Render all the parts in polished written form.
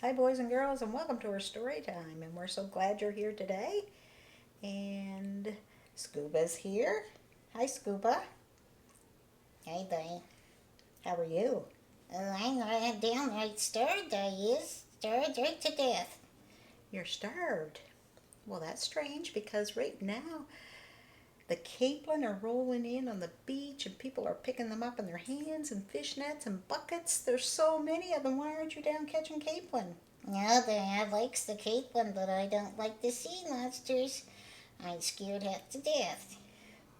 Hi, boys and girls, and welcome to our story time. And we're so glad you're here today. And Scuba's here. Hi, Scuba. Hey, buddy. How are you? I'm downright starved, I is. Starved right to death. You're starved. Well, that's strange because right now the capelin are rolling in on the beach and people are picking them up in their hands and fish nets and buckets. There's so many of them. Why aren't you down catching capelin? No, I likes the capelin, but I don't like the sea monsters. I'm scared half to death.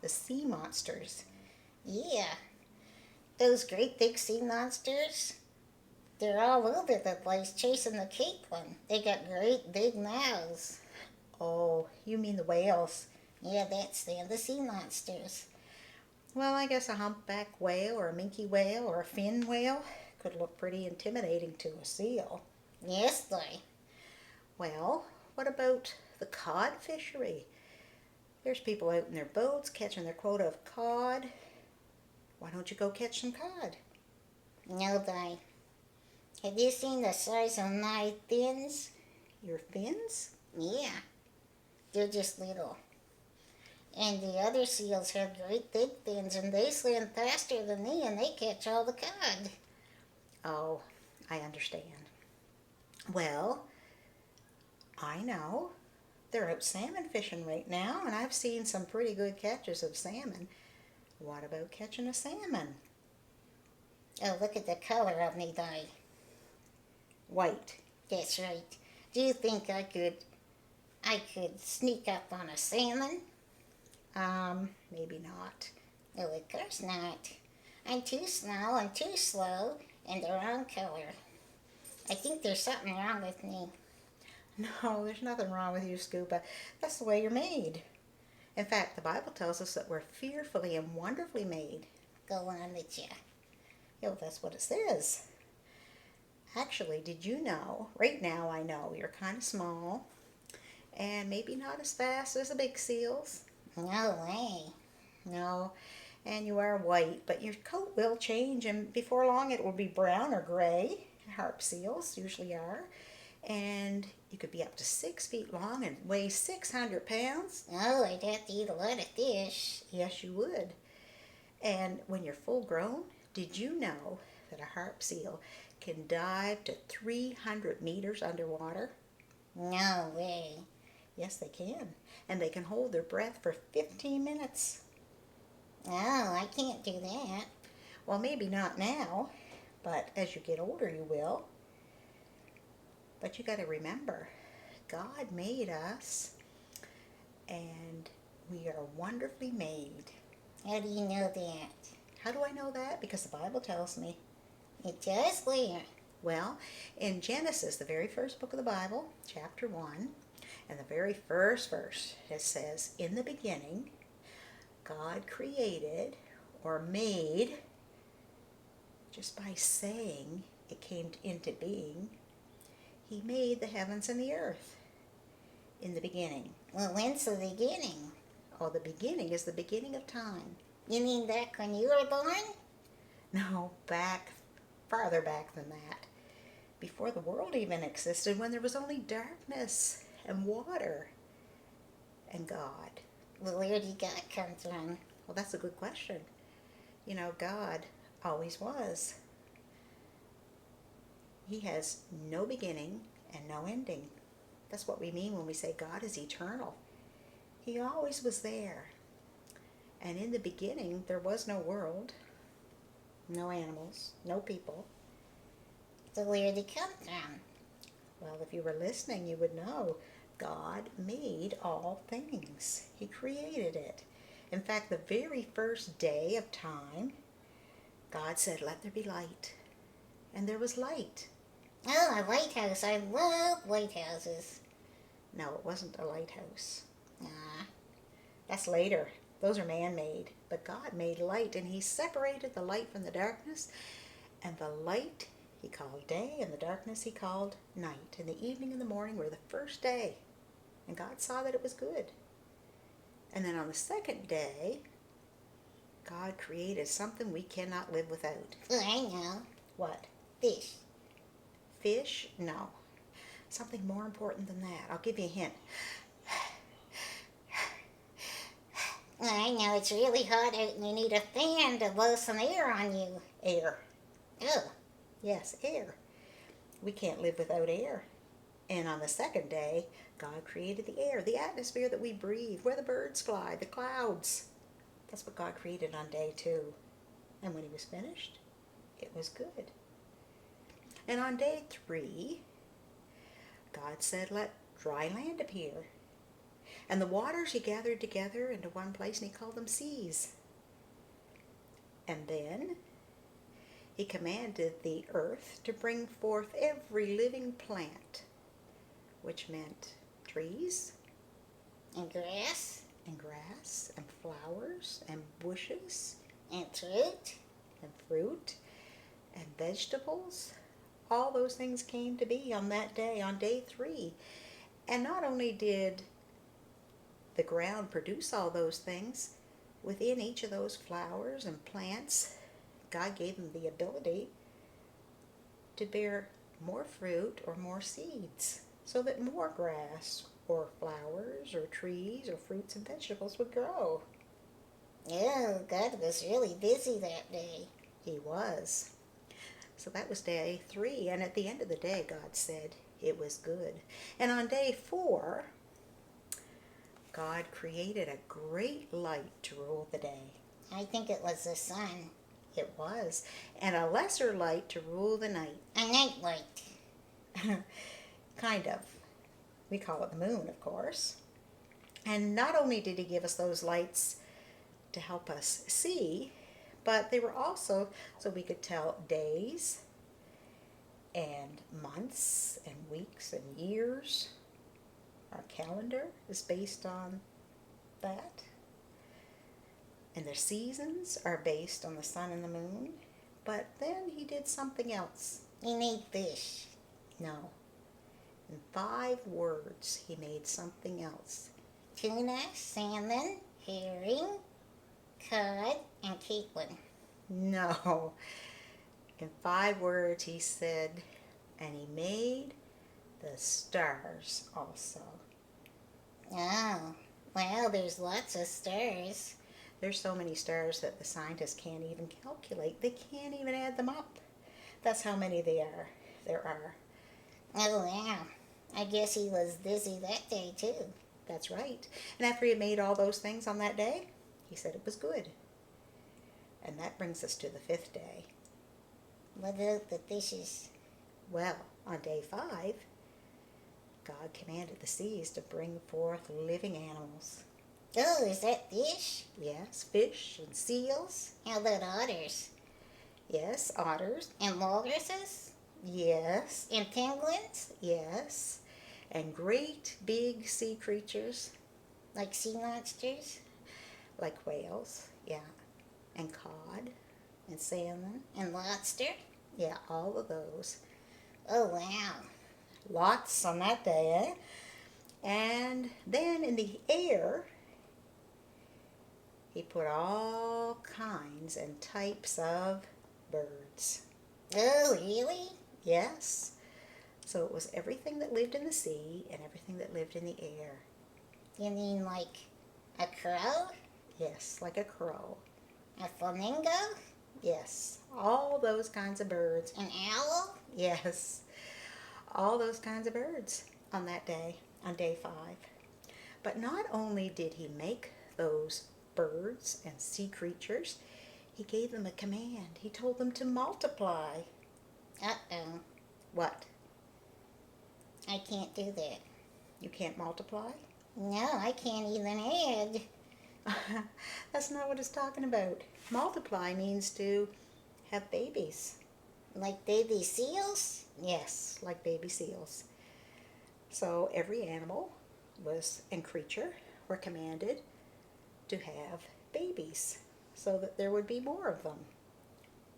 The sea monsters. Yeah, those great big sea monsters. They're all over the place chasing the capelin. They got great big mouths. Oh, you mean the whales. Yeah, that's them, the sea monsters. Well, I guess a humpback whale or a minke whale or a fin whale could look pretty intimidating to a seal. Yes, they. Well, what about the cod fishery? There's people out in their boats catching their quota of cod. Why don't you go catch some cod? No, they. Have you seen the size of my fins? Your fins? Yeah, they're just little. And the other seals have great big fins, and they swim faster than me, and they catch all the cod. Oh, I understand. Well, I know. They're out salmon fishing right now, and I've seen some pretty good catches of salmon. What about catching a salmon? Oh, look at the color of me, Di. White. That's right. Do you think I could sneak up on a salmon? Maybe not. Oh, of course not. I'm too small and too slow, and the wrong color. I think there's something wrong with me. No, there's nothing wrong with you, Scuba. That's the way you're made. In fact, the Bible tells us that we're fearfully and wonderfully made. Go on with you. Yeah, well, that's what it says. Actually, did you know? Right now, I know you're kind of small and maybe not as fast as the big seals. No way. No, and you are white, but your coat will change, and before long, it will be brown or gray. Harp seals usually are. And you could be up to 6 feet long and weigh 600 pounds. Oh, I'd have to eat a lot of fish. Yes, you would. And when you're full grown, did you know that a harp seal can dive to 300 meters underwater? No way. Yes, they can. And they can hold their breath for 15 minutes. Oh, I can't do that. Well, maybe not now, but as you get older, you will. But you got to remember, God made us, and we are wonderfully made. How do you know that? How do I know that? Because the Bible tells me. It does where? Well, in Genesis, the very first book of the Bible, chapter 1, and the very first verse, it says, "In the beginning, God created or made," just by saying it came into being, He made the heavens and the earth in the beginning. Well, when's the beginning? Oh, the beginning is the beginning of time. You mean back when you were born? No, farther back than that. Before the world even existed, when there was only darkness and water and God. Well, where did God come from? Well, that's a good question. You know, God always was. He has no beginning and no ending. That's what we mean when we say God is eternal. He always was there. And in the beginning, there was no world, no animals, no people. So where did it come from? Well, if you were listening, you would know God made all things. He created it. In fact, the very first day of time, God said, "Let there be light." And there was light. Oh, a lighthouse. I love lighthouses. No, it wasn't a lighthouse. Ah, That's later. Those are man-made. But God made light, and He separated the light from the darkness. And the light He called day, and the darkness He called night. And the evening and the morning were the first day. And God saw that it was good. And then on the second day, God created something we cannot live without. well, I know. What? Fish. Fish? No. Something more important than that. I'll give you a hint. I know it's really hot out and you need a fan to blow some air on you. Air. Oh, Yes, air. We can't live without air. And on the second day, God created the air, the atmosphere that we breathe, where the birds fly, the clouds. That's what God created on day 2. And when he was finished, it was good. And on day 3, God said, let dry land appear. And the waters he gathered together into one place, and he called them seas. And then he commanded the earth to bring forth every living plant, which meant trees and grass and flowers and bushes and fruit and fruit and vegetables. All those things came to be on that day, on day 3. And not only did the ground produce all those things, within each of those flowers and plants, God gave them the ability to bear more fruit or more seeds, so that more grass or flowers or trees or fruits and vegetables would grow. Oh, God was really busy that day. He was. So that was day 3, and at the end of the day, God said it was good. And on day 4, God created a great light to rule the day. I think it was the sun. It was. And a lesser light to rule the night. A night light. Kind of. We call it the moon, of course. And not only did he give us those lights to help us see, but they were also so we could tell days and months and weeks and years. Our calendar is based on that. And the seasons are based on the sun and the moon. But then he did something else. He made fish. No. In 5 words, he made something else. Tuna, salmon, herring, cod, and capelin. No. In 5 words, he said, and he made the stars also. Oh, well, there's lots of stars. There's so many stars that the scientists can't even calculate. They can't even add them up. That's how many there are. Oh, wow. I guess he was busy that day, too. That's right. And after he had made all those things on that day, he said it was good. And that brings us to the 5th day. What about the fishes? Well, on day 5, God commanded the seas to bring forth living animals. Oh, is that fish? Yes, fish and seals. How about otters? Yes, otters. And walruses? Yes. And penguins? Yes. And great big sea creatures. Like sea monsters? Like whales, yeah. And cod. And salmon. And lobster? Yeah, all of those. Oh, wow. Lots on that day, eh? And then in the air, he put all kinds and types of birds. Oh, really? Yes. So it was everything that lived in the sea and everything that lived in the air. You mean like a crow? Yes, like a crow. A flamingo? Yes, all those kinds of birds. An owl? Yes, all those kinds of birds on that day, on day 5. But not only did he make those birds and sea creatures, he gave them a command. He told them to multiply. Uh-oh. What? I can't do that. You can't multiply? No, I can't even add. That's not what it's talking about. Multiply means to have babies. Like baby seals? Yes, like baby seals. So every animal and creature were commanded to have babies so that there would be more of them.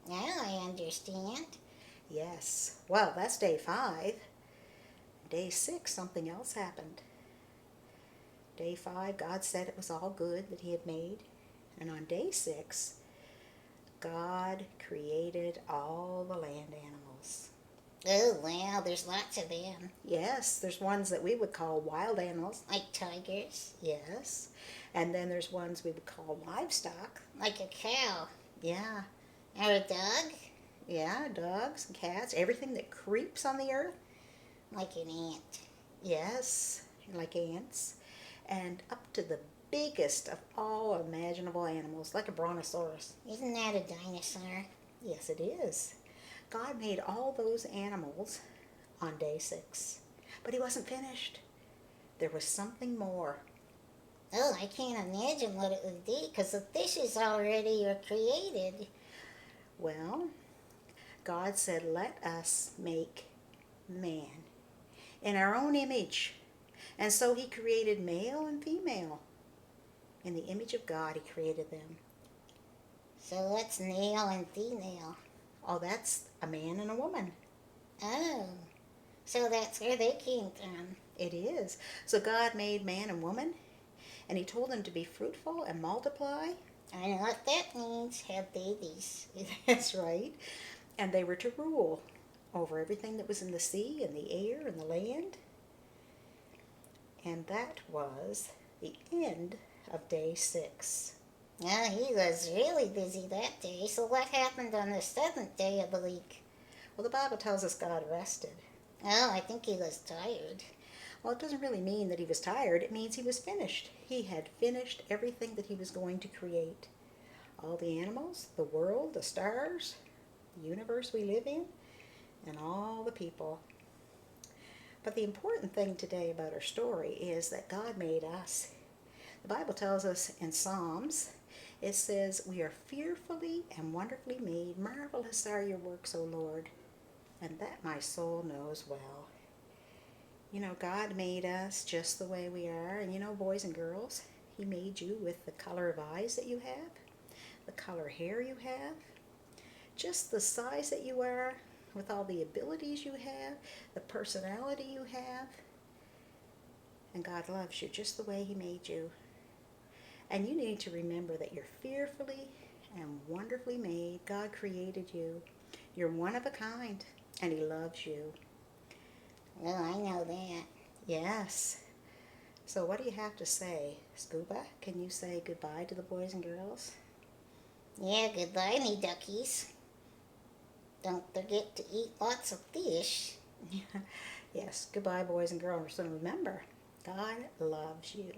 Now I understand. Yes. Well, that's day 5. Day 6, something else happened. Day 5, God said it was all good that he had made. And on day 6, God created all the land animals. Oh, wow, there's lots of them. Yes, there's ones that we would call wild animals. Like tigers. Yes. And then there's ones we would call livestock. Like a cow. Yeah. Or a dog. Yeah, dogs and cats, everything that creeps on the earth. Like an ant. Yes, like ants. And up to the biggest of all imaginable animals, like a brontosaurus. Isn't that a dinosaur? Yes, it is. God made all those animals on day 6, but he wasn't finished. There was something more. Oh, I can't imagine what it would be because the fishes already are created. Well, God said, let us make man in our own image. And so he created male and female. In the image of God, he created them. So what's male and female? Oh, that's a man and a woman. Oh, so that's where they came from. It is. So God made man and woman, and he told them to be fruitful and multiply. I know what that means. Have babies. That's right. And they were to rule over everything that was in the sea and the air and the land. And that was the end of day 6. Well, he was really busy that day. So what happened on the 7th day of the week? Well, the Bible tells us God rested. Oh, I think he was tired. Well, it doesn't really mean that he was tired. It means he was finished. He had finished everything that he was going to create. All the animals, the world, the stars, the universe we live in, and all the people. But the important thing today about our story is that God made us. The Bible tells us in Psalms, it says, we are fearfully and wonderfully made. Marvelous are your works, O Lord. And that my soul knows well. You know, God made us just the way we are. And you know, boys and girls, he made you with the color of eyes that you have, the color hair you have, just the size that you are, with all the abilities you have, the personality you have. And God loves you just the way he made you. And you need to remember that you're fearfully and wonderfully made. God created you. You're one of a kind, and he loves you. Well, I know that. Yes. So what do you have to say? Scuba, can you say goodbye to the boys and girls? Yeah, goodbye, me duckies. Don't forget to eat lots of fish. Yes, goodbye, boys and girls. And remember, God loves you.